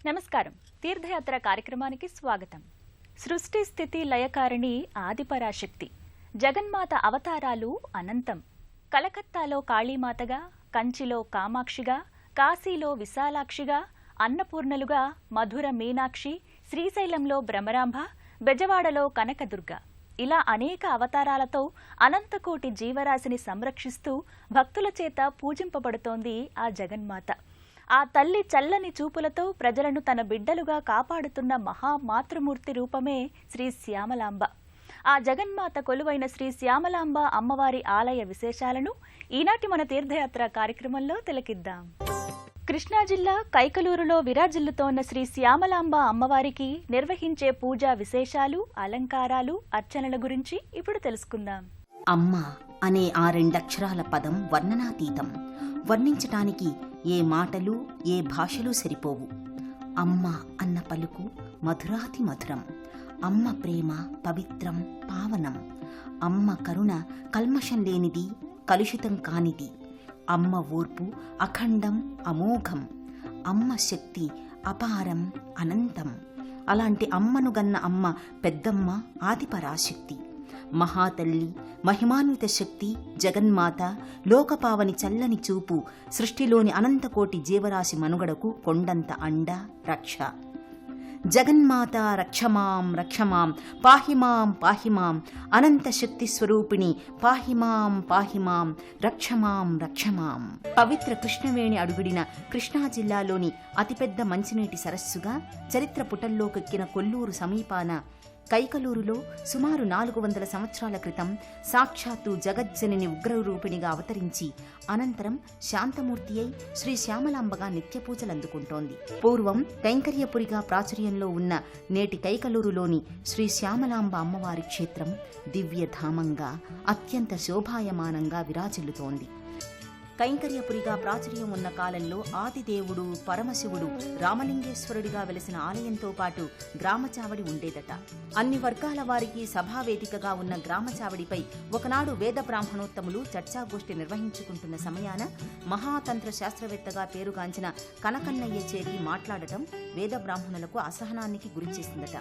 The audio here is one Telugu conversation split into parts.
నమస్కారం. తీర్థయాత్ర కార్యక్రమానికి స్వాగతం. సృష్టి స్థితి లయకారిణి ఆదిపరాశక్తి, జగన్మాత అవతారాలు అనంతం. కలకత్తాలో కాళీమాతగా, కంచిలో కామాక్షిగా, కాశీలో విశాలాక్షిగా, అన్నపూర్ణలుగా మధుర మీనాక్షి, శ్రీశైలంలో భ్రమరాంభ, బెజవాడలో కనకదుర్గ, ఇలా అనేక అవతారాలతో అనంతకోటి జీవరాశిని సంరక్షిస్తూ భక్తుల చేత పూజింపబడుతోంది ఆ జగన్మాత. ఆ తల్లి చల్లని చూపులతో ప్రజలను తన బిడ్డలుగా కాపాడుతున్న మహామాతృమూర్తి రూపమే శ్రీ శ్యామలాంబ. ఆ జగన్మాత కొలువైన శ్రీ శ్యామలాంబ అమ్మవారి ఆలయ విశేషాలను ఈనాటి మన తీర్థయాత్ర కార్యక్రమంలో తిలకిద్దాం. కృష్ణా జిల్లా కైకలూరులో విరాజిల్లుతోన్న శ్రీ శ్యామలాంబ అమ్మవారికి నిర్వహించే పూజా విశేషాలు, అలంకారాలు, అర్చనల గురించి ఇప్పుడు తెలుసుకుందాం. అమ్మ అనే ఆ రెండక్షరాల పదం వర్ణనాతీతం. వర్ణించటానికి ఏ మాటలు, ఏ భాషలు సరిపోవు. అమ్మ అన్న పలుకు మధురాతి మధురం. అమ్మ ప్రేమ పవిత్రం, పావనం. అమ్మ కరుణ కల్మషం లేనిది, కలుషితం కానిది. అమ్మ ఓర్పు అఖండం, అమోఘం. అమ్మ శక్తి అపారం, అనంతం. అలాంటి అమ్మను గన్న అమ్మ పెద్దమ్మ ఆదిపరాశక్తి. మహాతల్లి, మహిమాన్విత శక్తి, జగన్మాత, లోకపావని చల్లని చూపు, సృష్టిలోని అనంతకోటి జీవరాశి మనుగడకు కొండంత అండ, రక్ష. జగన్మాత రక్షమాం రక్షమాం, పాహిమాం పాహిమాం, అనంత శక్తి స్వరూపిణి, పాహిమాం పాహిమాం, రక్షమాం రక్షమాం. పవిత్ర కృష్ణవేణి అడుగుడిన కృష్ణా జిల్లాలోని అతిపెద్ద మంచినీటి సరస్సుగా చరిత్ర పుటల్లోకెక్కిన కొల్లూరు సమీపాన కైకలూరులో సుమారు 400 సంవత్సరాల క్రితం సాక్షాత్తు జగజ్జనని ఉగ్రరూపిణిగా అవతరించి అనంతరం శాంతమూర్తి అయి శ్రీ శ్యామలాంబగా నిత్యపూజలందుకుంటోంది. పూర్వం కైంకర్యపురిగా ప్రాచుర్యంలో ఉన్న నేటి కైకలూరులోని శ్రీ శ్యామలాంబ అమ్మవారి క్షేత్రం దివ్యధామంగా అత్యంత శోభాయమానంగా విరాజిల్లుతోంది. కైంకర్యపురిగా ప్రాచుర్యం ఉన్న కాలంలో ఆదిదేవుడు పరమశివుడు రామలింగేశ్వరుడిగా వెలిసిన ఆలయంతో పాటు గ్రామచావడి ఉండేదట. అన్ని వర్గాల వారికి సభావేదికగా ఉన్న గ్రామచావడిపై ఒకనాడు వేద బ్రాహ్మణోత్తములు చర్చాగోష్ఠి నిర్వహించుకుంటున్న సమయాన మహాతంత్ర శాస్త్రవేత్తగా పేరుగాంచిన కనకన్నయ్య చేరి మాట్లాడటం వేద బ్రాహ్మణులకు అసహనానికి గురిచేసిందట.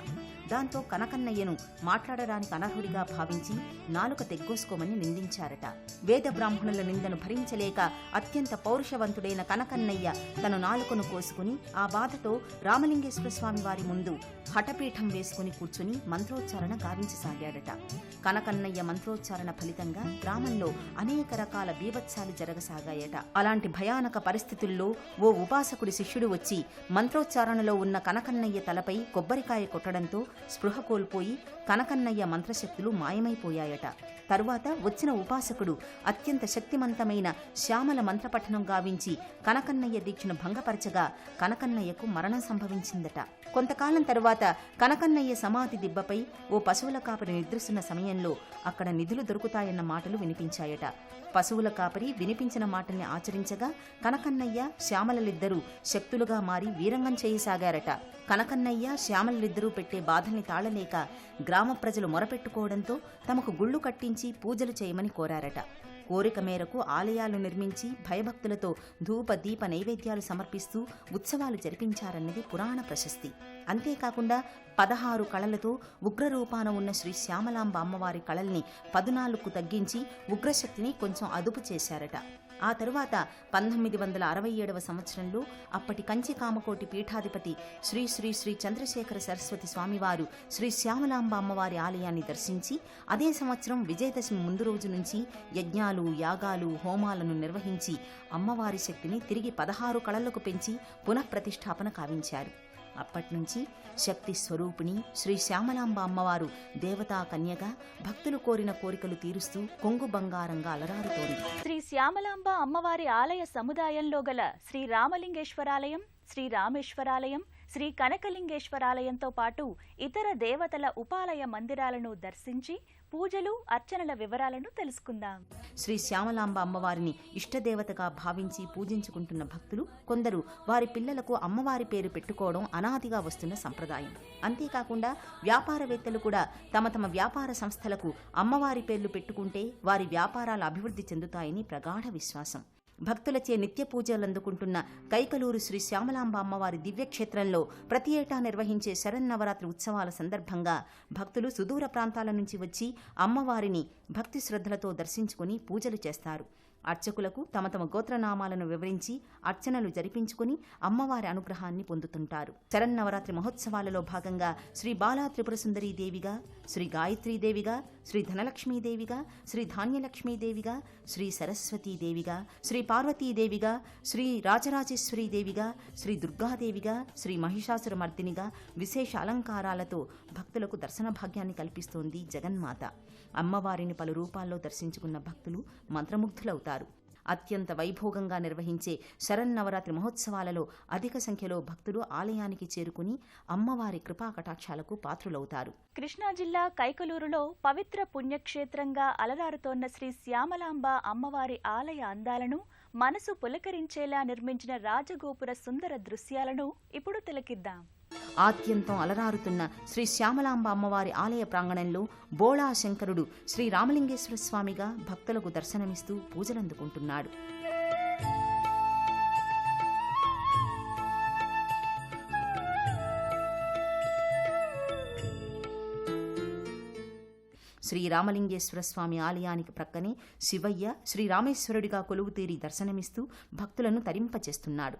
దాంతో కనకన్నయ్యను మాట్లాడడానికి అనర్హుడిగా భావించి నాలుక తెగ్గోసుకోమని నిందించారట. వేద బ్రాహ్మణుల నిందను భరించలేక అత్యంత పౌరుషవంతుడైన కనకన్నయ్య తన నాలుకను కోసుకుని ఆ బాధతో రామలింగేశ్వర స్వామి వారి ముందు హఠపీఠం వేసుకుని కూర్చుని మంత్రోచ్చారణ గావించసాగాడట. కనకన్నయ్య మంత్రోచ్చారణ ఫలితంగా గ్రామంలో అనేక రకాల బీభత్సాలు జరగసాగాయట. అలాంటి భయానక పరిస్థితుల్లో ఓ ఉపాసకుడి శిష్యుడు వచ్చి మంత్రోచ్చారణలో ఉన్న కనకన్నయ్య తలపై కొబ్బరికాయ కొట్టడంతో స్పృహ కోల్పోయి కనకన్నయ్య మంత్రశక్తులు మాయమైపోయాయట. తరువాత వచ్చిన ఉపాసకుడు అత్యంత శక్తిమంతమైన శ్యామల మంత్రపఠనం గావించి కనకన్నయ్య దీక్షను భంగపరచగా కనకన్నయ్యకు మరణం సంభవించిందట. కొంతకాలం తరువాత కనకన్నయ్య సమాధి దిబ్బపై ఓ పశువుల కాపరి నిద్రిస్తున్న సమయంలో అక్కడ నిధులు దొరుకుతాయన్న మాటలు వినిపించాయట. పశువుల కాపరి వినిపించిన మాటల్ని ఆచరించగా కనకన్నయ్య శ్యామలలిద్దరూ శక్తులుగా మారి వీరంగం చేయసాగారట. కనకన్నయ్య శ్యామలలిద్దరూ పెట్టే బాధల్ని తాళలేక గ్రామ ప్రజలు మొరపెట్టుకోవడంతో తమకు గుళ్ళు కట్టించి పూజలు చేయమని కోరారట. కోరిక మేరకు ఆలయాలు నిర్మించి భయభక్తులతో ధూప దీప నైవేద్యాలు సమర్పిస్తూ ఉత్సవాలు జరిపించారన్నది పురాణ ప్రశస్తి. అంతేకాకుండా 16 కళలతో ఉగ్రరూపాన ఉన్న శ్రీ శ్యామలాంబ అమ్మవారి కళల్ని 14కు తగ్గించి ఉగ్రశక్తిని కొంచెం అదుపు చేశారట. ఆ తరువాత 1967వ సంవత్సరంలో అప్పటి కంచి కామకోటి పీఠాధిపతి శ్రీ శ్రీ శ్రీ చంద్రశేఖర సరస్వతి స్వామివారు శ్రీ శ్యామలాంబ అమ్మవారి ఆలయాన్ని దర్శించి అదే సంవత్సరం విజయదశమి ముందు రోజు నుంచి యజ్ఞాలు, యాగాలు, హోమాలను నిర్వహించి అమ్మవారి శక్తిని తిరిగి 16 కళలకు పెంచి పునఃప్రతిష్ఠాపన కావించారు. అప్పట్నుంచి శక్తి స్వరూపిణి శ్రీ శ్యామలాంబ అమ్మవారు దేవతా కన్యగా భక్తులు కోరిన కోరికలు తీరుస్తూ కొంగు బంగారంగా అలరారుతోంది. శ్రీ శ్యామలాంబ అమ్మవారి ఆలయ సముదాయంలో గల శ్రీ రామలింగేశ్వరాలయం, శ్రీ రామేశ్వరాలయం, శ్రీ కనకలింగేశ్వరాలయంతో పాటు ఇతర దేవతల ఉపాలయ మందిరాలను దర్శించి పూజలు, అర్చనల వివరాలను తెలుసుకుందాం. శ్రీ శ్యామలాంబ అమ్మవారిని ఇష్టదేవతగా భావించి పూజించుకుంటున్న భక్తులు కొందరు వారి పిల్లలకు అమ్మవారి పేరు పెట్టుకోవడం అనాదిగా వస్తున్న సంప్రదాయం. అంతేకాకుండా వ్యాపారవేత్తలు కూడా తమ తమ వ్యాపార సంస్థలకు అమ్మవారి పేర్లు పెట్టుకుంటే వారి వ్యాపారాలు అభివృద్ధి చెందుతాయని ప్రగాఢ విశ్వాసం. భక్తులచే నిత్య పూజలు అందుకుంటున్న కైకలూరు శ్రీ శ్యామలాంబ అమ్మవారి దివ్యక్షేత్రంలో ప్రతి ఏటా నిర్వహించే శరన్నవరాత్రి ఉత్సవాల సందర్భంగా భక్తులు సుదూర ప్రాంతాల నుంచి వచ్చి అమ్మవారిని భక్తి శ్రద్ధలతో దర్శించుకుని పూజలు చేస్తారు. అర్చకులకు తమ తమ గోత్రనామాలను వివరించి అర్చనలు జరిపించుకుని అమ్మవారి అనుగ్రహాన్ని పొందుతుంటారు. శరన్నవరాత్రి మహోత్సవాలలో భాగంగా శ్రీ బాలా త్రిపుర సుందరీ దేవిగా, శ్రీ గాయత్రీదేవిగా, శ్రీ ధనలక్ష్మీదేవిగా, శ్రీ ధాన్యలక్ష్మీదేవిగా, శ్రీ సరస్వతీదేవిగా, శ్రీ పార్వతీదేవిగా, శ్రీ రాజరాజేశ్వరీదేవిగా, శ్రీ దుర్గాదేవిగా, శ్రీ మహిషాసురమర్దినిగా విశేష అలంకారాలతో భక్తులకు దర్శన భాగ్యాన్ని కల్పిస్తోంది జగన్మాత. అమ్మవారిని పలు రూపాల్లో దర్శించుకున్న భక్తులు మంత్రముగ్ధులవుతారు. అత్యంత వైభోగంగా నిర్వహించే శరన్నవరాత్రి మహోత్సవాలలో అధిక సంఖ్యలో భక్తులు ఆలయానికి చేరుకుని అమ్మవారి కృపా కటాక్షాలకు పాత్రులవుతారు. కృష్ణా జిల్లా కైకలూరులో పవిత్ర పుణ్యక్షేత్రంగా అలరారుతోన్న శ్రీ శ్యామలాంబ అమ్మవారి ఆలయ అందాలను, మనసు పులకరించేలా నిర్మించిన రాజగోపుర సుందర దృశ్యాలను ఇప్పుడు తిలకిద్దాం. ఆద్యంతం అలరారుతున్న శ్రీ శ్యామలాంబ అమ్మవారి ఆలయ ప్రాంగణంలో బోళా శంకరుడు శ్రీ రామలింగేశ్వర స్వామిగా భక్తులకు దర్శనమిస్తూ పూజలందుకుంటున్నాడు. శ్రీ రామలింగేశ్వర స్వామి ఆలయానికి ప్రక్కనే శివయ్య శ్రీరామేశ్వరుడిగా కొలువుతీరి దర్శనమిస్తూ భక్తులను తరింపచేస్తున్నాడు.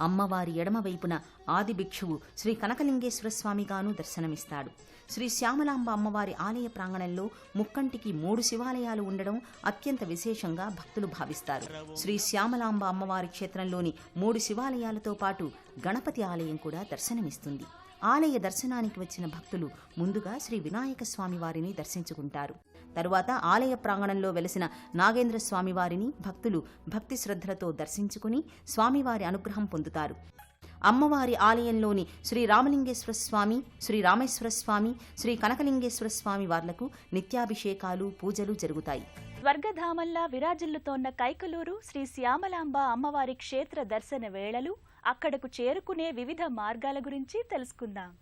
అమ్మవారి ఎడమవైపున ఆది భిక్షువు శ్రీ కనకలింగేశ్వర స్వామిగాను దర్శనమిస్తాడు. శ్రీ శ్యామలాంబ అమ్మవారి ఆలయ ప్రాంగణంలో ముక్కంటికి 3 శివాలయాలు ఉండడం అత్యంత విశేషంగా భక్తులు భావిస్తారు. శ్రీ శ్యామలాంబ అమ్మవారి క్షేత్రంలోని 3 శివాలయాలతో పాటు గణపతి ఆలయం కూడా దర్శనమిస్తుంది. ఆలయ దర్శనానికి వచ్చిన భక్తులు ముందుగా శ్రీ వినాయక స్వామి వారిని దర్శించుకుంటారు. తరువాత ఆలయ ప్రాంగణంలో వెలసిన నాగేంద్ర స్వామివారిని భక్తులు భక్తి శ్రద్ధలతో దర్శించుకుని స్వామివారి అనుగ్రహం పొందుతారు. అమ్మవారి ఆలయంలోని శ్రీ రామలింగేశ్వర స్వామి, శ్రీ రామేశ్వర స్వామి, శ్రీ కనకలింగేశ్వర స్వామి వార్లకు నిత్యాభిషేకాలు, పూజలు జరుగుతాయి. స్వర్గధామంలా విరాజిల్లుతోన్న కైకలూరు శ్రీ శ్యామలాంబ అమ్మవారి క్షేత్ర దర్శన వేళలు, అక్కడకు చేరుకునే వివిధ మార్గాల గురించి తెలుసుకుందాం.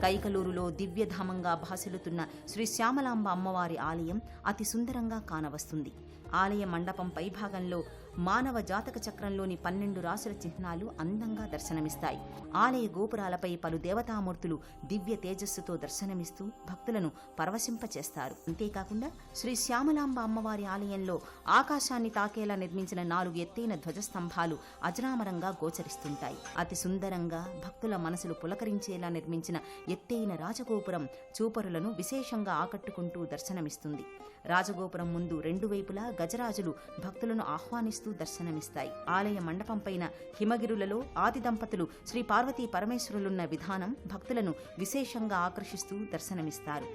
కైకలూరులో దివ్యధామంగా భాసిల్లుతున్న శ్రీ శ్యామలాంబ అమ్మవారి ఆలయం అతి సుందరంగా కానవస్తుంది. ఆలయ మండపం పైభాగంలో మానవ జాతక చక్రంలోని 12 రాసుల చిహ్నాలు అందంగా దర్శనమిస్తాయి. ఆలయ గోపురాలపై పలు దేవతామూర్తులు దివ్య తేజస్సుతో దర్శనమిస్తూ భక్తులను పరవశింపచేస్తారు. అంతేకాకుండా శ్రీ శ్యామలాంబ అమ్మవారి ఆలయంలో ఆకాశాన్ని తాకేలా నిర్మించిన 4 ఎత్తైన ధ్వజస్తంభాలు అజరామరంగా గోచరిస్తుంటాయి. అతి సుందరంగా భక్తుల మనసులు పులకరించేలా నిర్మించిన ఎత్తైన రాజగోపురం చూపరులను విశేషంగా ఆకట్టుకుంటూ దర్శనమిస్తుంది. రాజగోపురం ముందు 2 వైపులా గజరాజులు భక్తులను ఆహ్వానిస్తూ దర్శనమిస్తాయి. ఆలయ మండపం పైన హిమగిరులలో ఆది దంపతులు శ్రీ పార్వతీ పరమేశ్వరులున్న విధానం భక్తులను విశేషంగా ఆకర్షిస్తూ దర్శనమిస్తారు.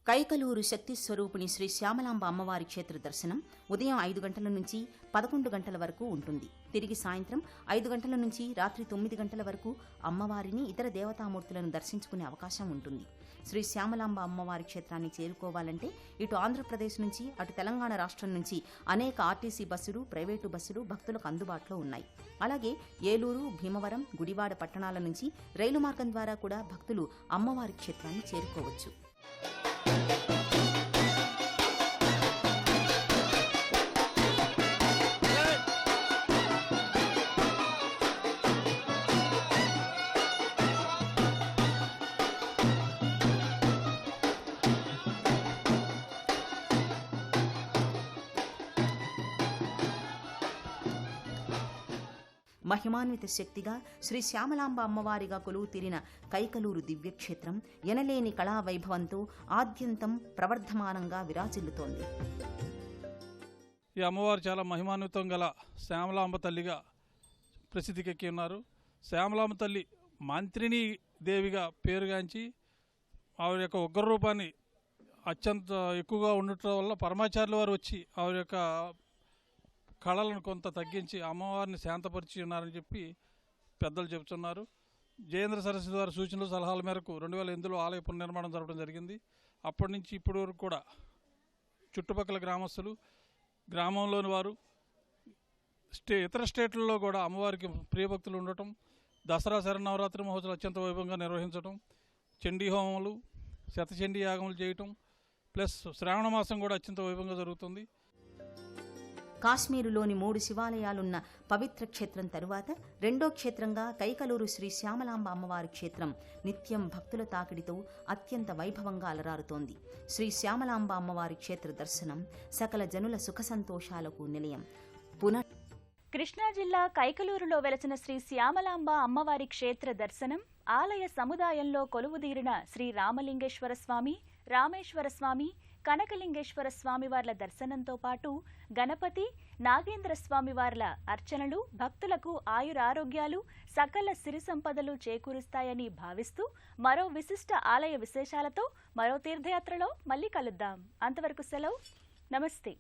కైకలూరు శక్తి స్వరూపిణి శ్రీ శ్యామలాంబ అమ్మవారి క్షేత్ర దర్శనం ఉదయం 5 గంటల నుంచి 11 గంటల వరకు ఉంటుంది. తిరిగి సాయంత్రం 5 గంటల నుంచి రాత్రి 9 గంటల వరకు అమ్మవారిని, ఇతర దేవతామూర్తులను దర్శించుకునే అవకాశం ఉంటుంది. శ్రీ శ్యామలాంబ అమ్మవారి క్షేత్రాన్ని చేరుకోవాలంటే ఇటు ఆంధ్రప్రదేశ్ నుంచి, అటు తెలంగాణ రాష్ట్రం నుంచి అనేక ఆర్టీసీ బస్సులు, ప్రైవేటు బస్సులు భక్తులకు అందుబాటులో ఉన్నాయి. అలాగే ఏలూరు, భీమవరం, గుడివాడ పట్టణాల నుంచి రైలు మార్గం ద్వారా కూడా భక్తులు అమ్మవారి క్షేత్రాన్ని చేరుకోవచ్చు. మహిమాన్విత శక్తిగా శ్రీ శ్యామలాంబ అమ్మవారిగా కొలువు తీరిన కైకలూరు దివ్యక్షేత్రం ఎనలేని కళా వైభవంతో ఆద్యంతం ప్రవర్ధమానంగా విరాజిల్లుతోంది. ఈ అమ్మవారు చాలా మహిమాన్వితం గల శ్యామలాంబ తల్లిగా ప్రసిద్ధికెక్కి ఉన్నారు. శ్యామలాంబ తల్లి మంత్రిని దేవిగా పేరుగాంచి ఆవిడ యొక్క ఉగ్రరూపాన్ని అత్యంత ఎక్కువగా ఉండటం వల్ల పరమాచార్యుల వారు వచ్చి ఆవిడ యొక్క కళలను కొంత తగ్గించి అమ్మవారిని శాంతపరిచి ఉన్నారని చెప్పి పెద్దలు చెబుతున్నారు. జయేంద్ర సరస్వతి వారి సూచనలు, సలహాల మేరకు 2008లో ఆలయ పునర్నిర్మాణం జరపడం జరిగింది. అప్పటి నుంచి ఇప్పటి వరకు కూడా చుట్టుపక్కల గ్రామస్తులు, గ్రామంలోని వారు, ఇతర స్టేట్లలో కూడా అమ్మవారికి ప్రియభక్తులు ఉండటం, దసరా శరన్నవరాత్రి మహోత్సవాలు అత్యంత వైభవంగా నిర్వహించడం, చండీ హోమములు, శతచండీ యాగములు చేయటం, ప్లస్ శ్రావణ మాసం కూడా అత్యంత వైభవంగా జరుగుతుంది. కాశ్మీరులోని 3 శివాలయాలున్న పవిత్ర క్షేత్రం తరువాత రెండో క్షేత్రంగా కైకలూరు శ్రీ శ్యామలాంబ అమ్మవారి క్షేత్రం నిత్యం భక్తుల తాకిడితో అత్యంత వైభవంగా అలరారుతోంది. శ్రీ శ్యామలాంబ అమ్మవారి క్షేత్ర దర్శనం సకల జనుల సుఖ సంతోషాలకు నిలయం. కృష్ణా జిల్లా కైకలూరులో వెలసిన శ్రీ శ్యామలాంబ అమ్మవారి క్షేత్ర దర్శనం, ఆలయ సముదాయంలో కొలువుదీరిన శ్రీ రామలింగేశ్వర స్వామి, రామేశ్వర స్వామి, కనకలింగేశ్వర స్వామివార్ల దర్శనంతో పాటు గణపతి, నాగేంద్ర స్వామివార్ల అర్చనలు భక్తులకు ఆయురారోగ్యాలు, సకల సిరి సంపదలు చేకూరుస్తాయని భావిస్తూ మరో విశిష్ట ఆలయ విశేషాలతో మరో తీర్థయాత్రలో మళ్ళీ కలుద్దాం. అంతవరకు సెలవు. నమస్తే.